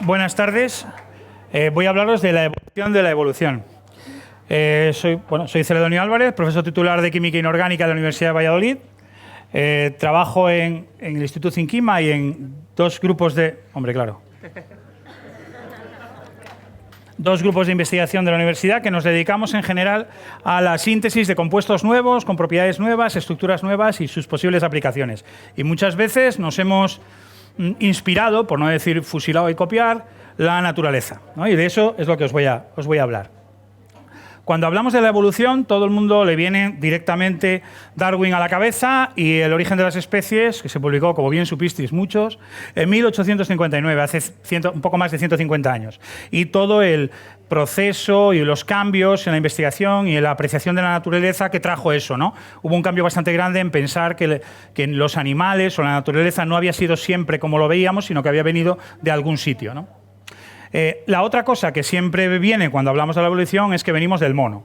Buenas tardes. Voy a hablaros de la evolución de la evolución. Soy Celedonio Álvarez, profesor titular de Química Inorgánica de la Universidad de Valladolid. Trabajo en el Instituto Zinquima y en dos grupos de... Dos grupos de investigación de la universidad que nos dedicamos en general a la síntesis de compuestos nuevos, con propiedades nuevas, estructuras nuevas y sus posibles aplicaciones. Y muchas veces nos hemos inspirado, por no decir fusilado y copiar, la naturaleza, ¿no? Y de eso es lo que os voy a hablar. Cuando hablamos de la evolución, todo el mundo le viene directamente Darwin a la cabeza y El origen de las especies, que se publicó, como bien supisteis muchos, en 1859, hace un poco más de 150 años. Y todo el proceso y los cambios en la investigación y en la apreciación de la naturaleza que trajo eso, ¿no? Hubo un cambio bastante grande en pensar que los animales o la naturaleza no había sido siempre como lo veíamos, sino que había venido de algún sitio, ¿no? La otra cosa que siempre viene cuando hablamos de la evolución es que venimos del mono,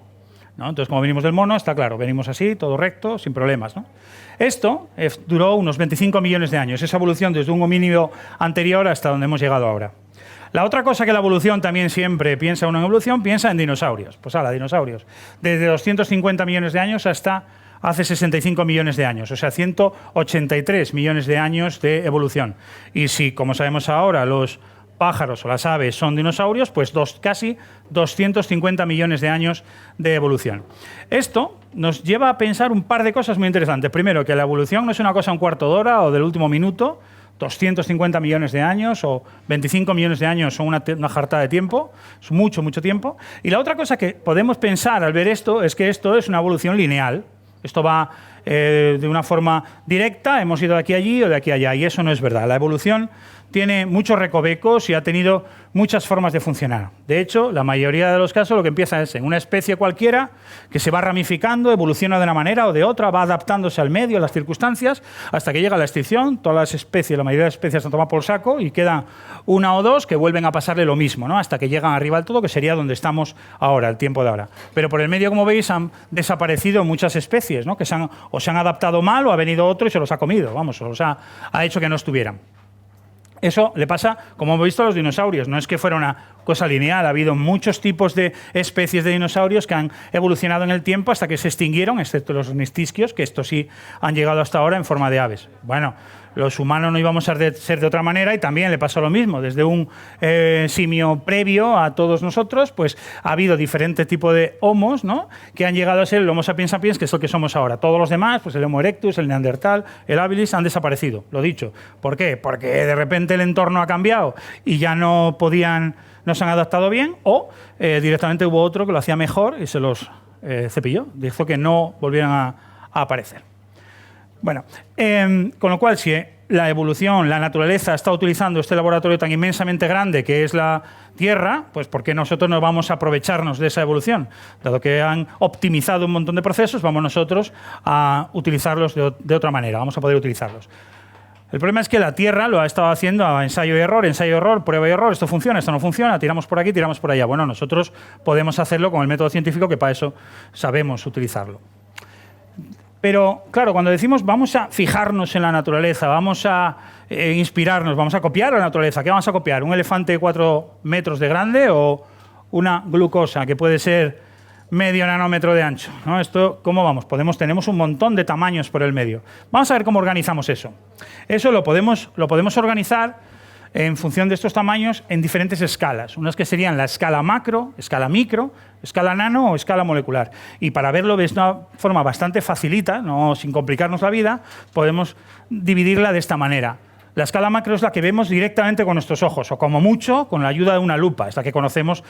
¿no? Entonces, como venimos del mono, está claro, venimos así, todo recto, sin problemas, ¿no? Esto duró unos 25 millones de años, esa evolución desde un homínido anterior hasta donde hemos llegado ahora. La otra cosa que la evolución también siempre piensa uno en evolución, piensa en dinosaurios. Pues dinosaurios. Desde 250 millones de años hasta hace 65 millones de años, o sea, 183 millones de años de evolución. Y si, como sabemos ahora, los pájaros o las aves son dinosaurios, pues casi 250 millones de años de evolución. Esto nos lleva a pensar un par de cosas muy interesantes. Primero, que la evolución no es una cosa un cuarto de hora o del último minuto, 250 millones de años o 25 millones de años son una jartada de tiempo, es mucho, mucho tiempo. Y la otra cosa que podemos pensar al ver esto es que esto es una evolución lineal. Esto va de una forma directa, hemos ido de aquí a allí o de aquí a allá, y eso no es verdad. La evolución tiene muchos recovecos y ha tenido muchas formas de funcionar. De hecho, la mayoría de los casos lo que empieza es en una especie cualquiera que se va ramificando, evoluciona de una manera o de otra, va adaptándose al medio, a las circunstancias, hasta que llega la extinción. Todas las especies, la mayoría de las especies se han tomado por saco y quedan una o dos que vuelven a pasarle lo mismo, ¿no? Hasta que llegan arriba del todo, que sería donde estamos ahora, el tiempo de ahora. Pero por el medio, como veis, han desaparecido muchas especies, ¿no? Que se han adaptado mal o ha venido otro y se los ha comido, vamos, o ha hecho que no estuvieran. Eso le pasa, como hemos visto, a los dinosaurios. No es que fuera una cosa lineal. Ha habido muchos tipos de especies de dinosaurios que han evolucionado en el tiempo hasta que se extinguieron, excepto los ornitisquios, que estos sí han llegado hasta ahora en forma de aves. Bueno, los humanos no íbamos a ser de otra manera y también le pasó lo mismo. Desde un simio previo a todos nosotros, pues ha habido diferentes tipos de homos, ¿no? Que han llegado a ser el Homo sapiens sapiens, que es lo que somos ahora. Todos los demás, pues el Homo erectus, el Neandertal, el habilis, han desaparecido. Lo dicho. ¿Por qué? Porque de repente el entorno ha cambiado y ya no se han adaptado bien, o directamente hubo otro que lo hacía mejor y se los cepilló. Hizo que no volvieran a aparecer. Bueno, con lo cual, si la evolución, la naturaleza está utilizando este laboratorio tan inmensamente grande que es la Tierra, pues ¿por qué nosotros no vamos a aprovecharnos de esa evolución? Dado que han optimizado un montón de procesos, vamos nosotros a utilizarlos de otra manera, vamos a poder utilizarlos. El problema es que la Tierra lo ha estado haciendo a ensayo y error, prueba y error, esto funciona, esto no funciona, tiramos por aquí, tiramos por allá. Bueno, nosotros podemos hacerlo con el método científico, que para eso sabemos utilizarlo. Pero, claro, cuando decimos vamos a fijarnos en la naturaleza, vamos a inspirarnos, vamos a copiar a la naturaleza, ¿qué vamos a copiar? ¿Un elefante de 4 metros de grande o una glucosa que puede ser medio nanómetro de ancho, ¿no? Esto, ¿cómo vamos? Tenemos un montón de tamaños por el medio. Vamos a ver cómo organizamos eso. Eso lo podemos organizar en función de estos tamaños en diferentes escalas. Unas que serían la escala macro, escala micro, escala nano o escala molecular. Y para verlo de una forma bastante facilita, no sin complicarnos la vida, podemos dividirla de esta manera. La escala macro es la que vemos directamente con nuestros ojos, o como mucho con la ayuda de una lupa, es la que conocemos,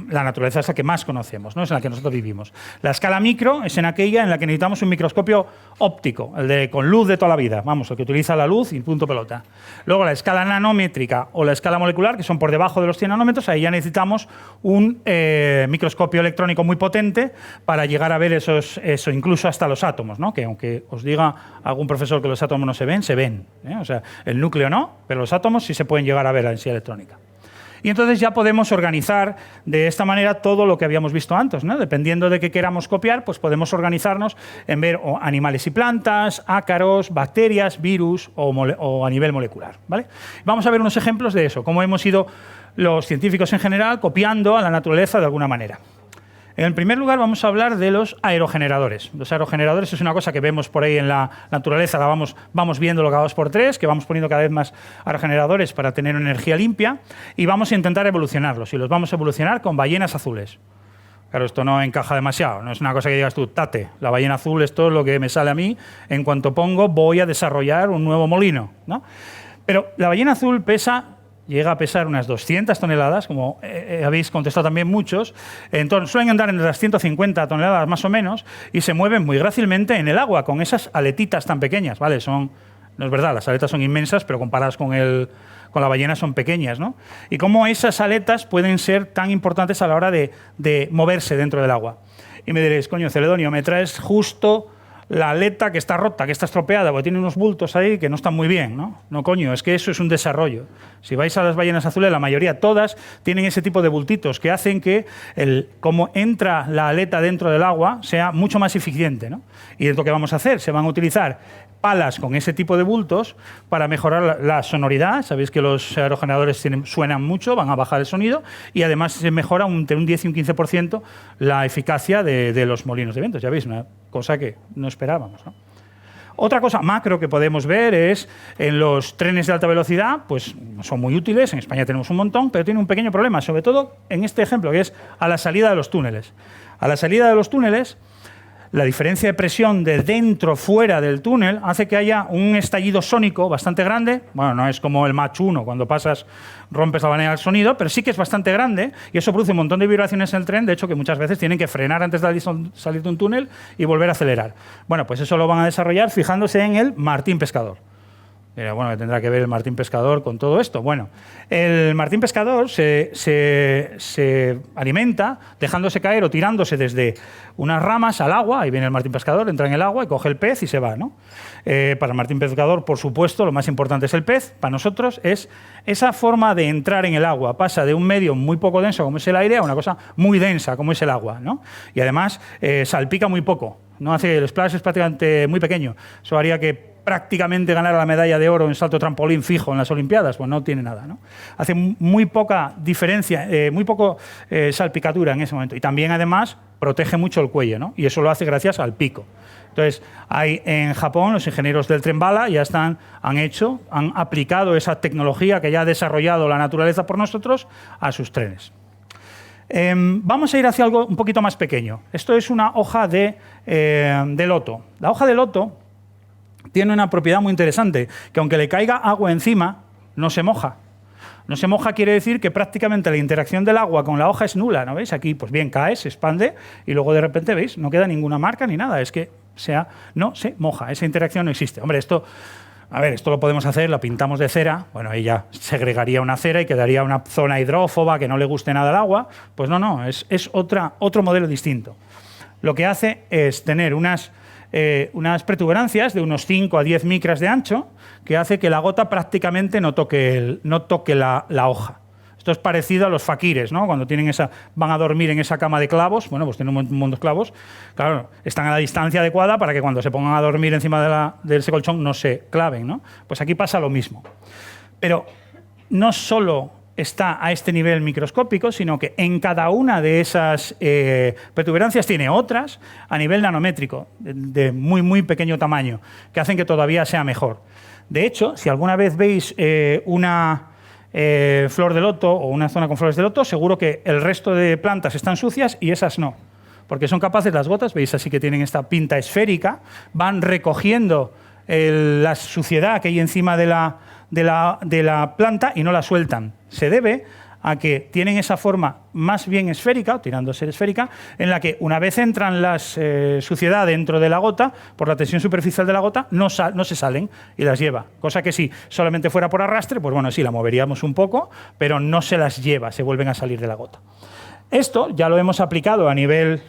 la naturaleza es la que más conocemos, ¿no? Es en la que nosotros vivimos. La escala micro es en aquella en la que necesitamos un microscopio óptico, con luz de toda la vida, vamos, el que utiliza la luz y punto pelota. Luego la escala nanométrica o la escala molecular, que son por debajo de los 100 nanómetros, ahí ya necesitamos un microscopio electrónico muy potente para llegar a ver eso incluso hasta los átomos, ¿no? Que aunque os diga algún profesor que los átomos no se ven, ¿eh? O sea, el núcleo no, pero los átomos sí se pueden llegar a ver la densidad electrónica. Y entonces ya podemos organizar de esta manera todo lo que habíamos visto antes, ¿no? Dependiendo de qué queramos copiar, pues podemos organizarnos en ver animales y plantas, ácaros, bacterias, virus o a nivel molecular, ¿vale? Vamos a ver unos ejemplos de eso, cómo hemos ido los científicos en general copiando a la naturaleza de alguna manera. En primer lugar, vamos a hablar de los aerogeneradores. Los aerogeneradores es una cosa que vemos por ahí en la naturaleza, vamos viendo cada 2x3, que vamos poniendo cada vez más aerogeneradores para tener una energía limpia, y vamos a intentar evolucionarlos, y los vamos a evolucionar con ballenas azules. Claro, esto no encaja demasiado, no es una cosa que digas tú, tate, la ballena azul, esto es lo que me sale a mí, en cuanto pongo voy a desarrollar un nuevo molino, ¿no? Pero la ballena azul llega a pesar unas 200 toneladas, como habéis contestado también muchos. Entonces, suelen andar entre las 150 toneladas más o menos y se mueven muy grácilmente en el agua con esas aletitas tan pequeñas, ¿vale? No es verdad, las aletas son inmensas, pero comparadas con la ballena son pequeñas, ¿no? Y cómo esas aletas pueden ser tan importantes a la hora de moverse dentro del agua. Y me diréis, coño, Celedonio, me traes justo la aleta que está rota, que está estropeada, porque tiene unos bultos ahí que no están muy bien, ¿no? No, coño, es que eso es un desarrollo. Si vais a las ballenas azules, la mayoría, todas, tienen ese tipo de bultitos que hacen que, como entra la aleta dentro del agua, sea mucho más eficiente, ¿no? Y es lo que vamos a hacer, se van a utilizar palas con ese tipo de bultos para mejorar la sonoridad. Sabéis que los aerogeneradores suenan mucho, van a bajar el sonido, y además se mejora entre un 10 y un 15% la eficacia de los molinos de vientos. Ya veis, una cosa que no esperábamos, ¿no? Otra cosa macro que podemos ver es en los trenes de alta velocidad, pues son muy útiles, en España tenemos un montón, pero tiene un pequeño problema, sobre todo en este ejemplo, que es a la salida de los túneles. A la salida de los túneles, la diferencia de presión de dentro fuera del túnel hace que haya un estallido sónico bastante grande. Bueno, no es como el Mach 1, cuando pasas rompes la barrera del sonido, pero sí que es bastante grande y eso produce un montón de vibraciones en el tren, de hecho que muchas veces tienen que frenar antes de salir de un túnel y volver a acelerar. Bueno, pues eso lo van a desarrollar fijándose en el Martín Pescador. Bueno, que tendrá que ver el Martín Pescador con todo esto. Bueno, el Martín Pescador se alimenta dejándose caer o tirándose desde unas ramas al agua. Ahí viene el Martín Pescador, entra en el agua y coge el pez y se va, ¿no? Para el Martín Pescador, por supuesto, lo más importante es el pez. Para nosotros es esa forma de entrar en el agua. Pasa de un medio muy poco denso como es el aire a una cosa muy densa como es el agua, ¿no? Y además salpica muy poco. No hace, el splash es prácticamente muy pequeño. Eso haría que prácticamente ganar la medalla de oro en salto trampolín fijo en las Olimpiadas, pues no tiene nada, ¿no? Hace muy poca diferencia, muy poco salpicatura en ese momento. Y también, además, protege mucho el cuello, ¿no? Y eso lo hace gracias al pico. Entonces, en Japón, los ingenieros del tren bala ya han aplicado esa tecnología que ya ha desarrollado la naturaleza por nosotros a sus trenes. Vamos a ir hacia algo un poquito más pequeño. Esto es una hoja de loto. La hoja de loto tiene una propiedad muy interesante, que aunque le caiga agua encima, no se moja. No se moja quiere decir que prácticamente la interacción del agua con la hoja es nula, ¿no veis? Aquí, pues bien, cae, se expande y luego de repente, ¿veis? No queda ninguna marca ni nada, es que no se moja, esa interacción no existe. Hombre, esto lo podemos hacer, lo pintamos de cera, bueno, ahí ya segregaría una cera y quedaría una zona hidrófoba que no le guste nada el agua. Pues no, es otro modelo distinto. Lo que hace es tener unas protuberancias de unos 5 a 10 micras de ancho que hace que la gota prácticamente no toque la hoja. Esto es parecido a los faquires, ¿no? Cuando van a dormir en esa cama de clavos, bueno, pues tienen un montón de clavos, claro, están a la distancia adecuada para que cuando se pongan a dormir encima de ese colchón no se claven, ¿no? Pues aquí pasa lo mismo. Pero no solo está a este nivel microscópico, sino que en cada una de esas protuberancias tiene otras a nivel nanométrico, de muy, muy pequeño tamaño, que hacen que todavía sea mejor. De hecho, si alguna vez veis una flor de loto o una zona con flores de loto, seguro que el resto de plantas están sucias y esas no, porque son capaces, las gotas, veis así que tienen esta pinta esférica, van recogiendo la suciedad que hay encima de la planta y no la sueltan. Se debe a que tienen esa forma más bien esférica, o tirando a ser esférica, en la que una vez entran las suciedad dentro de la gota, por la tensión superficial de la gota, no se salen y las lleva. Cosa que si solamente fuera por arrastre, pues bueno, sí, la moveríamos un poco, pero no se las lleva, se vuelven a salir de la gota. Esto ya lo hemos aplicado a nivel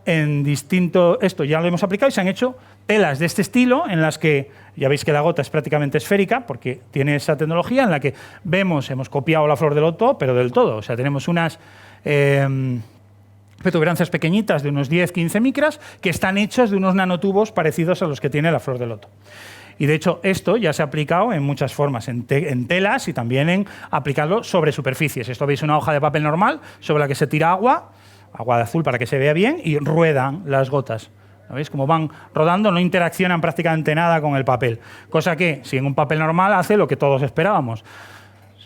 esto ya lo hemos aplicado y se han hecho telas de este estilo en las que, ya veis que la gota es prácticamente esférica porque tiene esa tecnología en la que hemos copiado la flor de loto, pero del todo. O sea, tenemos unas protuberancias pequeñitas de unos 10-15 micras que están hechas de unos nanotubos parecidos a los que tiene la flor de loto. Y de hecho esto ya se ha aplicado en muchas formas, en telas y también en aplicarlo sobre superficies. Esto veis una hoja de papel normal sobre la que se tira agua de azul para que se vea bien y ruedan las gotas. ¿Veis? Como van rodando, no interaccionan prácticamente nada con el papel. Cosa que, si en un papel normal hace lo que todos esperábamos.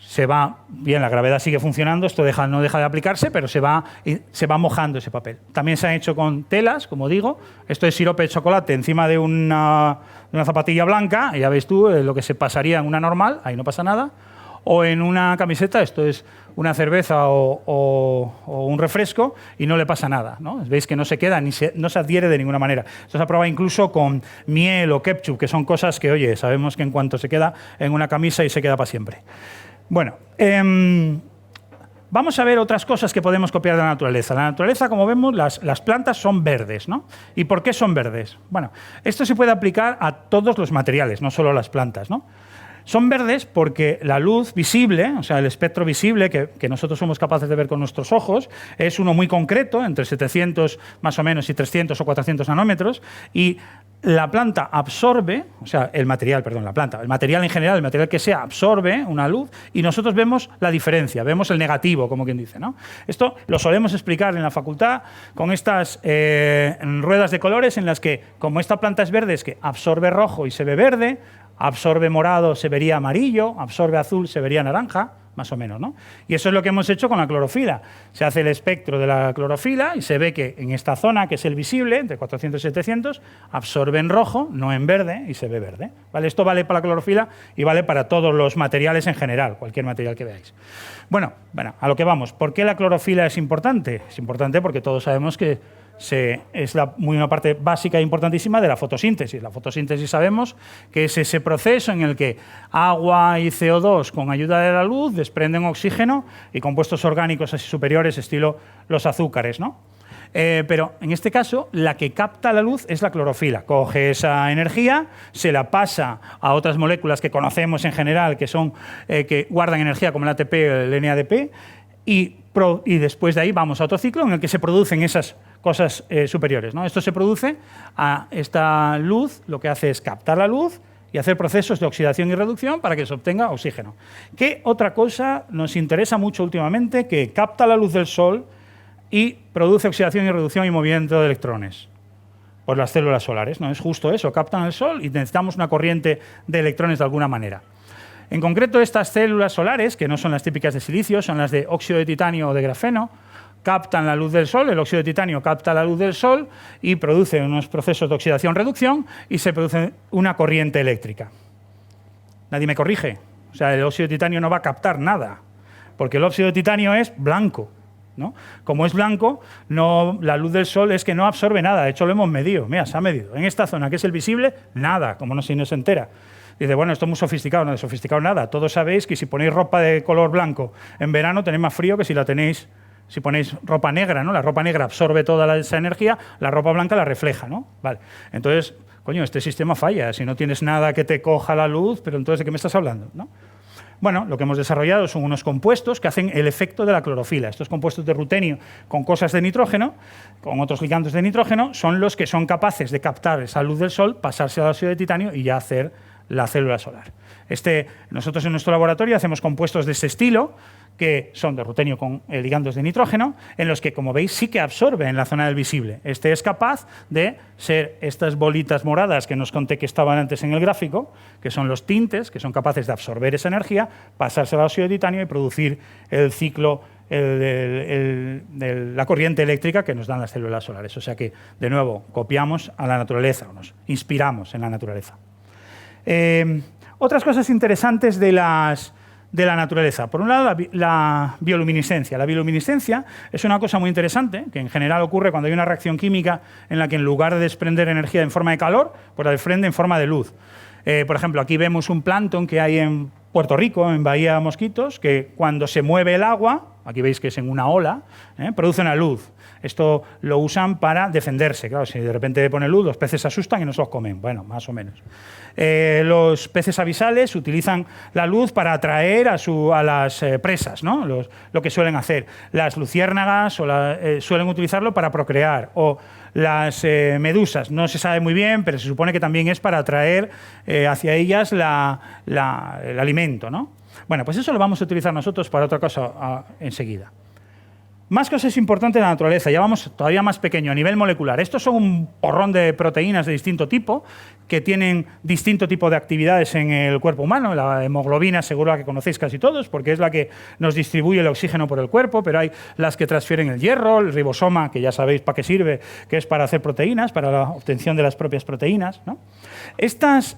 Se va, bien, la gravedad sigue funcionando, esto no deja de aplicarse, pero se va mojando ese papel. También se han hecho con telas, como digo. Esto es sirope de chocolate encima de una zapatilla blanca, y ya ves tú lo que se pasaría en una normal, ahí no pasa nada. O en una camiseta, esto es una cerveza o un refresco y no le pasa nada, ¿no? Veis que no se queda, no se adhiere de ninguna manera. Esto se ha probado incluso con miel o ketchup, que son cosas que, oye, sabemos que en cuanto se queda en una camisa y se queda para siempre. Bueno, vamos a ver otras cosas que podemos copiar de la naturaleza. La naturaleza, como vemos, las plantas son verdes, ¿no? ¿Y por qué son verdes? Bueno, esto se puede aplicar a todos los materiales, no solo a las plantas, ¿no? Son verdes porque la luz visible, o sea, el espectro visible que nosotros somos capaces de ver con nuestros ojos, es uno muy concreto, entre 700 más o menos y 300 o 400 nanómetros, y la planta absorbe, o sea, el material en general, el material que sea, absorbe una luz y nosotros vemos la diferencia, vemos el negativo, como quien dice, ¿no? Esto lo solemos explicar en la facultad con estas ruedas de colores en las que, como esta planta es verde, es que absorbe rojo y se ve verde, absorbe morado, se vería amarillo, absorbe azul, se vería naranja, más o menos, ¿no? Y eso es lo que hemos hecho con la clorofila. Se hace el espectro de la clorofila y se ve que en esta zona, que es el visible, entre 400 y 700, absorbe en rojo, no en verde, y se ve verde, ¿vale? Esto vale para la clorofila y vale para todos los materiales en general, cualquier material que veáis. Bueno, a lo que vamos. ¿Por qué la clorofila es importante? Es importante porque todos sabemos que es una parte básica e importantísima de la fotosíntesis. La fotosíntesis sabemos que es ese proceso en el que agua y CO2 con ayuda de la luz desprenden oxígeno y compuestos orgánicos así superiores, estilo los azúcares, ¿no? Pero en este caso la que capta la luz es la clorofila. Coge esa energía, se la pasa a otras moléculas que conocemos en general, que son que guardan energía como el ATP o el NADP, y después de ahí vamos a otro ciclo en el que se producen esas cosas superiores, ¿no? Esto se produce a esta luz, lo que hace es captar la luz y hacer procesos de oxidación y reducción para que se obtenga oxígeno. ¿Qué otra cosa nos interesa mucho últimamente que capta la luz del Sol y produce oxidación y reducción y movimiento de electrones? Pues las células solares, ¿no? Es justo eso, captan el Sol y necesitamos una corriente de electrones de alguna manera. En concreto, estas células solares, que no son las típicas de silicio, son las de óxido de titanio o de grafeno, captan la luz del Sol, el óxido de titanio capta la luz del Sol y produce unos procesos de oxidación-reducción y se produce una corriente eléctrica. Nadie me corrige. O sea, el óxido de titanio no va a captar nada, porque el óxido de titanio es blanco, ¿no? Como es blanco, la luz del Sol es que no absorbe nada. De hecho, lo hemos medido. Mira, se ha medido. En esta zona, que es el visible, nada, como no se entera. Dice, bueno, esto es muy sofisticado. No es sofisticado nada. Todos sabéis que si ponéis ropa de color blanco en verano tenéis más frío que si ponéis ropa negra, ¿no? La ropa negra absorbe toda esa energía, la ropa blanca la refleja, ¿no? Vale. Entonces, coño, este sistema falla. Si no tienes nada que te coja la luz, pero entonces, ¿de qué me estás hablando? ¿No? Bueno, lo que hemos desarrollado son unos compuestos que hacen el efecto de la clorofila. Estos compuestos de rutenio con cosas de nitrógeno, con otros ligandos de nitrógeno, son los que son capaces de captar esa luz del Sol, pasarse al óxido de titanio y ya hacer la célula solar. Nosotros en nuestro laboratorio hacemos compuestos de este estilo, que son de rutenio con ligandos de nitrógeno, en los que, como veis, sí que absorbe en la zona del visible. Este es capaz de ser estas bolitas moradas que nos conté que estaban antes en el gráfico, que son los tintes, que son capaces de absorber esa energía, pasarse al óxido de titanio y producir el ciclo, la corriente eléctrica que nos dan las células solares. O sea que, de nuevo, copiamos a la naturaleza, o nos inspiramos en la naturaleza. Otras cosas interesantes de la naturaleza. Por un lado, la bioluminiscencia. La bioluminiscencia es una cosa muy interesante, que en general ocurre cuando hay una reacción química en la que en lugar de desprender energía en forma de calor, pues la desprende en forma de luz. Por ejemplo, aquí vemos un plancton que hay en Puerto Rico, en Bahía Mosquitos, que cuando se mueve el agua, aquí veis que es en una ola, produce una luz. Esto lo usan para defenderse. Claro, si de repente pone luz, los peces se asustan y no se los comen. Bueno, más o menos. Los peces abisales utilizan la luz para atraer a las presas, ¿no? Lo que suelen hacer. Las luciérnagas suelen utilizarlo para procrear. O las medusas, no se sabe muy bien, pero se supone que también es para atraer hacia ellas el alimento, ¿no? Bueno, pues eso lo vamos a utilizar nosotros para otra cosa enseguida. Más cosas importantes de la naturaleza, ya vamos todavía más pequeño, a nivel molecular. Estos son un porrón de proteínas de distinto tipo, que tienen distinto tipo de actividades en el cuerpo humano. La hemoglobina seguro la que conocéis casi todos, porque es la que nos distribuye el oxígeno por el cuerpo, pero hay las que transfieren el hierro, el ribosoma, que ya sabéis para qué sirve, que es para hacer proteínas, para la obtención de las propias proteínas, ¿no? Estos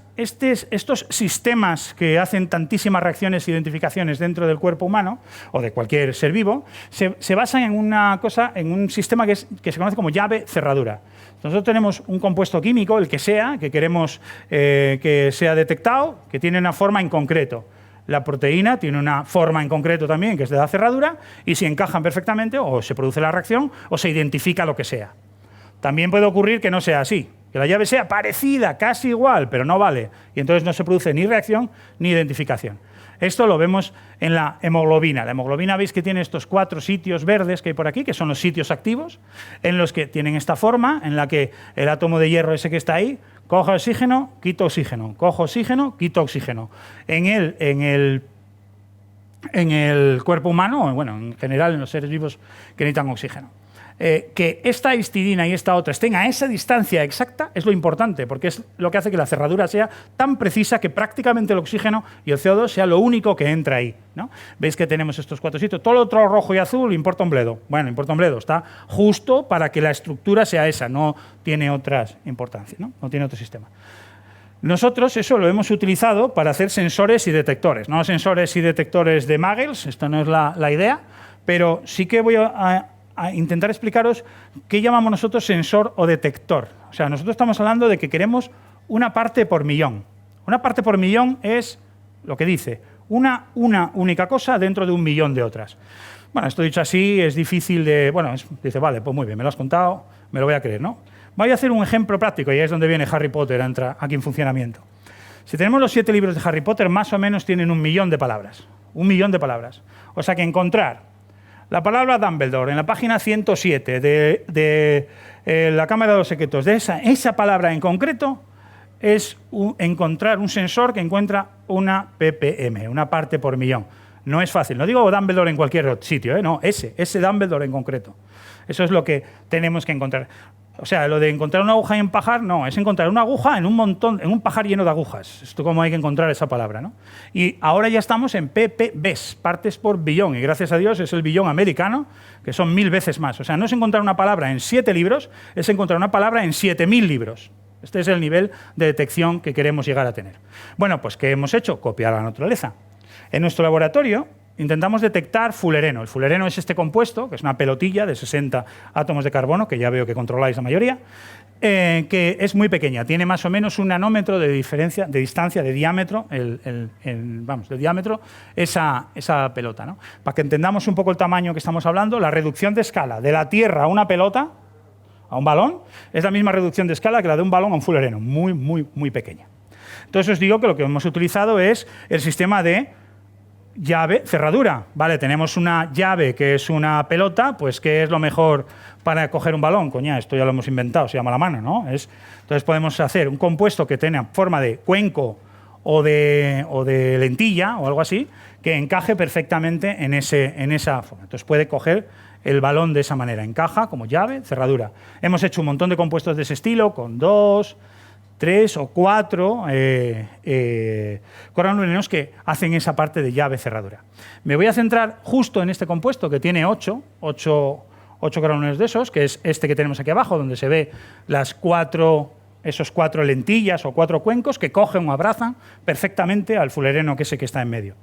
sistemas que hacen tantísimas reacciones e identificaciones dentro del cuerpo humano, o de cualquier ser vivo, se basan en un sistema que se conoce como llave-cerradura. Nosotros tenemos un compuesto químico, el que sea, que queremos que sea detectado, que tiene una forma en concreto. La proteína tiene una forma en concreto también, que es de la cerradura, y si encajan perfectamente, o se produce la reacción, o se identifica lo que sea. También puede ocurrir que no sea así, que la llave sea parecida, casi igual, pero no vale, y entonces no se produce ni reacción ni identificación. Esto lo vemos en la hemoglobina. La hemoglobina veis que tiene estos 4 sitios verdes que hay por aquí, que son los sitios activos, en los que tienen esta forma, en la que el átomo de hierro ese que está ahí, coge oxígeno, quita oxígeno, coge oxígeno, quita oxígeno. En el cuerpo humano, bueno, en general en los seres vivos que necesitan oxígeno. Que esta histidina y esta otra estén a esa distancia exacta es lo importante, porque es lo que hace que la cerradura sea tan precisa que prácticamente el oxígeno y el CO2 sea lo único que entra ahí, ¿no? Veis que tenemos estos 4 sitios. Todo lo otro rojo y azul importa un bledo. Bueno, importa un bledo. Está justo para que la estructura sea esa, no tiene otras importancias, ¿no? No tiene otro sistema. Nosotros eso lo hemos utilizado para hacer sensores y detectores. No sensores y detectores de muggles, esto no es la idea, pero sí que voy a intentar explicaros qué llamamos nosotros sensor o detector. O sea, nosotros estamos hablando de que queremos una parte por millón. Una parte por millón es lo que dice, una única cosa dentro de un millón de otras. Bueno, esto dicho así es difícil de... Bueno, dice, vale, pues muy bien, me lo has contado, me lo voy a creer, ¿no? Voy a hacer un ejemplo práctico y ahí es donde viene Harry Potter, entra aquí en funcionamiento. Si tenemos los 7 libros de Harry Potter, más o menos tienen 1 millón de palabras. 1 millón de palabras. O sea que encontrar la palabra Dumbledore en la página 107 de la Cámara de los Secretos, de esa palabra en concreto, es encontrar un sensor que encuentra una ppm, una parte por millón. No es fácil. No digo Dumbledore en cualquier sitio, no, ese Dumbledore en concreto. Eso es lo que tenemos que encontrar. O sea, lo de encontrar una aguja en pajar, no, es encontrar una aguja en un pajar lleno de agujas. Esto como hay que encontrar esa palabra, ¿no? Y ahora ya estamos en ppbs, partes por billón, y gracias a Dios es el billón americano, que son 1000 veces más. O sea, no es encontrar una palabra en 7 libros, es encontrar una palabra en 7000 libros. Este es el nivel de detección que queremos llegar a tener. Bueno, pues ¿qué hemos hecho? Copiar la naturaleza. En nuestro laboratorio intentamos detectar fulereno. El fulereno es este compuesto, que es una pelotilla de 60 átomos de carbono, que ya veo que controláis la mayoría, que es muy pequeña. Tiene más o menos un nanómetro de distancia, de diámetro, de diámetro esa pelota, ¿no? Para que entendamos un poco el tamaño que estamos hablando, la reducción de escala de la Tierra a una pelota, a un balón, es la misma reducción de escala que la de un balón a un fulereno, muy, muy, muy pequeña. Entonces os digo que lo que hemos utilizado es el sistema de llave, cerradura. Vale, tenemos una llave que es una pelota, pues ¿qué es lo mejor para coger un balón? Coña, esto ya lo hemos inventado, se llama la mano, ¿no? Entonces podemos hacer un compuesto que tenga forma de cuenco o de lentilla o algo así, que encaje perfectamente en esa forma. Entonces puede coger el balón de esa manera, encaja como llave, cerradura. Hemos hecho un montón de compuestos de ese estilo, con 2, 3 o 4 coralurinos que hacen esa parte de llave cerradura. Me voy a centrar justo en este compuesto que tiene 8 coralurinos de esos, que es este que tenemos aquí abajo, donde se ve esos 4 lentillas o 4 cuencos que cogen o abrazan perfectamente al fulereno que está en medio.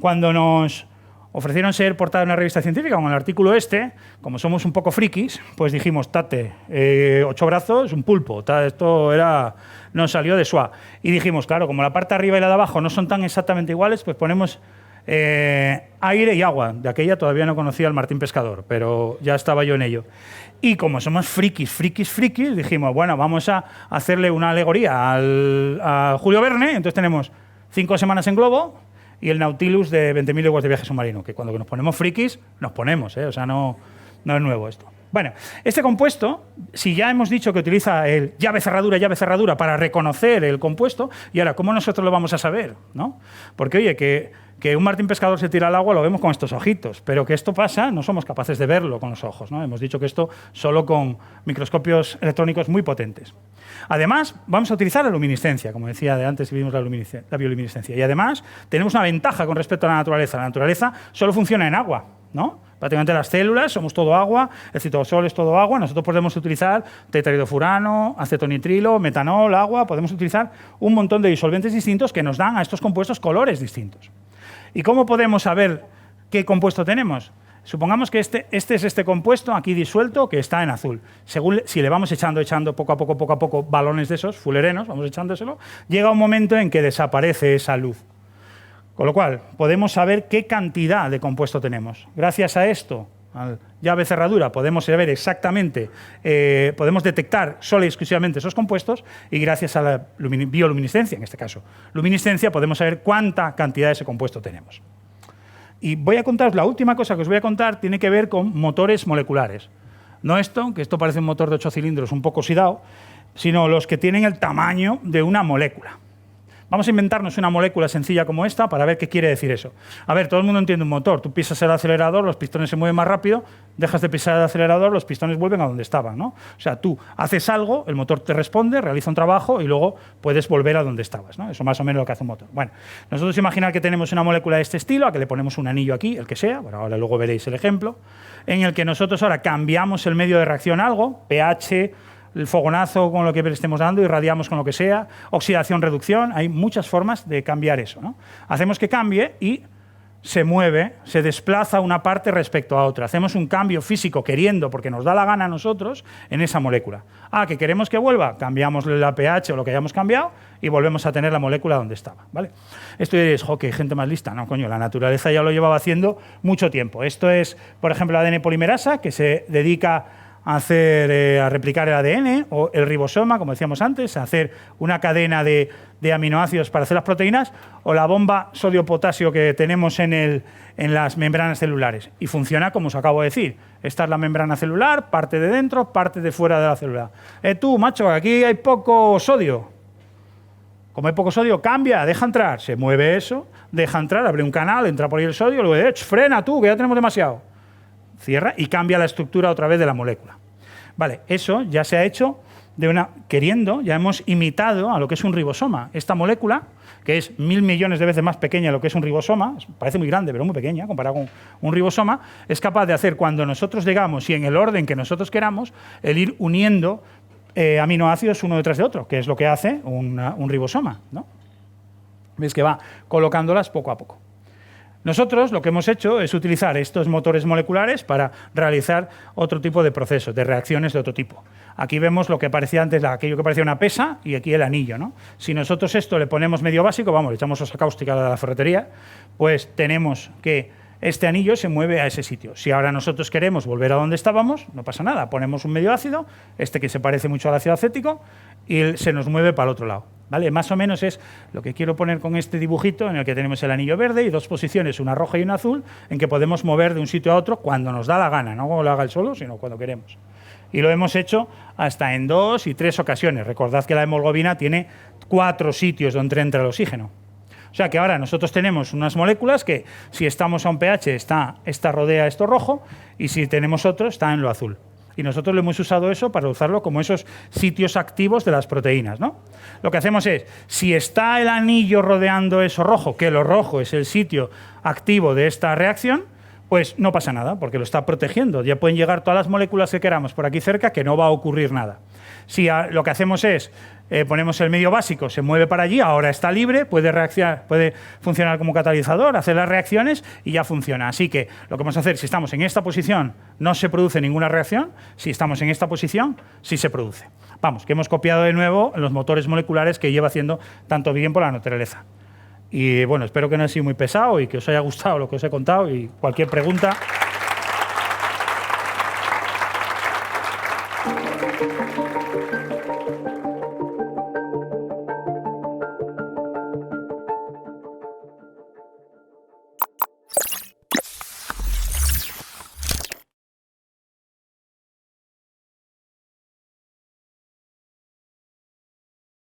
Cuando nos ofrecieron ser portada en una revista científica, como el artículo como somos un poco frikis, pues dijimos, 8 brazos, un pulpo. Esto nos salió de suá. Y dijimos, claro, como la parte de arriba y la de abajo no son tan exactamente iguales, pues ponemos aire y agua. De aquella todavía no conocía al Martín Pescador, pero ya estaba yo en ello. Y como somos frikis, dijimos, bueno, vamos a hacerle una alegoría a Julio Verne. Entonces tenemos 5 semanas en globo y el Nautilus de 20.000 leguas de viaje submarino, que cuando nos ponemos frikis, nos ponemos, o sea, no es nuevo esto. Bueno, este compuesto, si ya hemos dicho que utiliza el llave cerradura para reconocer el compuesto, y ahora, ¿cómo nosotros lo vamos a saber? ¿No? Porque, oye, que un Martín Pescador se tira al agua lo vemos con estos ojitos, pero que esto pasa, no somos capaces de verlo con los ojos, ¿no? Hemos dicho que esto solo con microscopios electrónicos muy potentes. Además, vamos a utilizar la luminiscencia, como decía de antes, vimos la bioluminiscencia. Y además, tenemos una ventaja con respecto a la naturaleza. La naturaleza solo funciona en agua, ¿no? Prácticamente las células somos todo agua, el citosol es todo agua. Nosotros podemos utilizar tetraidofurano, acetonitrilo, metanol, agua. Podemos utilizar un montón de disolventes distintos que nos dan a estos compuestos colores distintos. ¿Y cómo podemos saber qué compuesto tenemos? Supongamos que este es este compuesto aquí disuelto que está en azul. Si le vamos echando poco a poco balones de esos, fulerenos, vamos echándoselo, llega un momento en que desaparece esa luz. Con lo cual, podemos saber qué cantidad de compuesto tenemos. Gracias a esto, a llave cerradura, podemos saber exactamente, podemos detectar solo y exclusivamente esos compuestos, y gracias a la bioluminiscencia, en este caso, luminiscencia, podemos saber cuánta cantidad de ese compuesto tenemos. Y voy a contaros, la última cosa que os voy a contar tiene que ver con motores moleculares. No esto, que esto parece un motor de 8 cilindros un poco oxidado, sino los que tienen el tamaño de una molécula. Vamos a inventarnos una molécula sencilla como esta para ver qué quiere decir eso. A ver, todo el mundo entiende un motor. Tú pisas el acelerador, los pistones se mueven más rápido, dejas de pisar el acelerador, los pistones vuelven a donde estaban, ¿no? O sea, tú haces algo, el motor te responde, realiza un trabajo y luego puedes volver a donde estabas, ¿no? Eso más o menos lo que hace un motor. Bueno, nosotros imaginar que tenemos una molécula de este estilo, a que le ponemos un anillo aquí, el que sea, bueno, ahora luego veréis el ejemplo, en el que nosotros ahora cambiamos el medio de reacción a algo, pH, el fogonazo con lo que le estemos dando, irradiamos con lo que sea, oxidación, reducción, hay muchas formas de cambiar eso, ¿no? Hacemos que cambie y se mueve, se desplaza una parte respecto a otra. Hacemos un cambio físico queriendo, porque nos da la gana a nosotros, en esa molécula. Que queremos que vuelva, cambiamos la pH o lo que hayamos cambiado y volvemos a tener la molécula donde estaba, ¿vale? Esto diréis, que gente más lista. No, coño, la naturaleza ya lo llevaba haciendo mucho tiempo. Esto es, por ejemplo, la ADN polimerasa, que se dedica a replicar el ADN, o el ribosoma, como decíamos antes, a hacer una cadena de aminoácidos para hacer las proteínas, o la bomba sodio-potasio que tenemos en las membranas celulares. Y funciona como os acabo de decir. Esta es la membrana celular, parte de dentro, parte de fuera de la célula. Tú, macho, aquí hay poco sodio. Como hay poco sodio, cambia, deja entrar. Se mueve eso, deja entrar, abre un canal, entra por ahí el sodio, luego frena tú, que ya tenemos demasiado. Cierra y cambia la estructura otra vez de la molécula. Vale, eso ya se ha hecho ya hemos imitado a lo que es un ribosoma. Esta molécula, que es 1000 millones de veces más pequeña de lo que es un ribosoma, parece muy grande, pero muy pequeña comparado con un ribosoma, es capaz de hacer, cuando nosotros llegamos y en el orden que nosotros queramos, el ir uniendo aminoácidos uno detrás de otro, que es lo que hace un ribosoma, ¿no? Veis que va colocándolas poco a poco. Nosotros lo que hemos hecho es utilizar estos motores moleculares para realizar otro tipo de procesos, de reacciones de otro tipo. Aquí vemos lo que parecía antes, aquello que parecía una pesa, y aquí el anillo, ¿no? Si nosotros esto le ponemos medio básico, le echamos sosa cáustica de la ferretería, pues tenemos que este anillo se mueve a ese sitio. Si ahora nosotros queremos volver a donde estábamos, no pasa nada. Ponemos un medio ácido, que se parece mucho al ácido acético, y se nos mueve para el otro lado, ¿vale? Más o menos es lo que quiero poner con este dibujito, en el que tenemos el anillo verde y 2 posiciones, una roja y una azul, en que podemos mover de un sitio a otro cuando nos da la gana, no como lo haga él solo, sino cuando queremos. Y lo hemos hecho hasta en 2 y 3 ocasiones. Recordad que la hemoglobina tiene 4 sitios donde entra el oxígeno. O sea que ahora nosotros tenemos unas moléculas que, si estamos a un pH, esta rodea esto rojo, y si tenemos otro, está en lo azul. Y nosotros lo hemos usado eso para usarlo como esos sitios activos de las proteínas, ¿no? Lo que hacemos es, si está el anillo rodeando eso rojo, que lo rojo es el sitio activo de esta reacción, pues no pasa nada, porque lo está protegiendo. Ya pueden llegar todas las moléculas que queramos por aquí cerca, que no va a ocurrir nada. Si lo que hacemos es, ponemos el medio básico, se mueve para allí, ahora está libre, puede funcionar como catalizador, hacer las reacciones y ya funciona. Así que lo que vamos a hacer, si estamos en esta posición, no se produce ninguna reacción. Si estamos en esta posición, sí se produce. Vamos, que hemos copiado de nuevo los motores moleculares que lleva haciendo tanto bien por la naturaleza. Y bueno, espero que no haya sido muy pesado y que os haya gustado lo que os he contado y cualquier pregunta.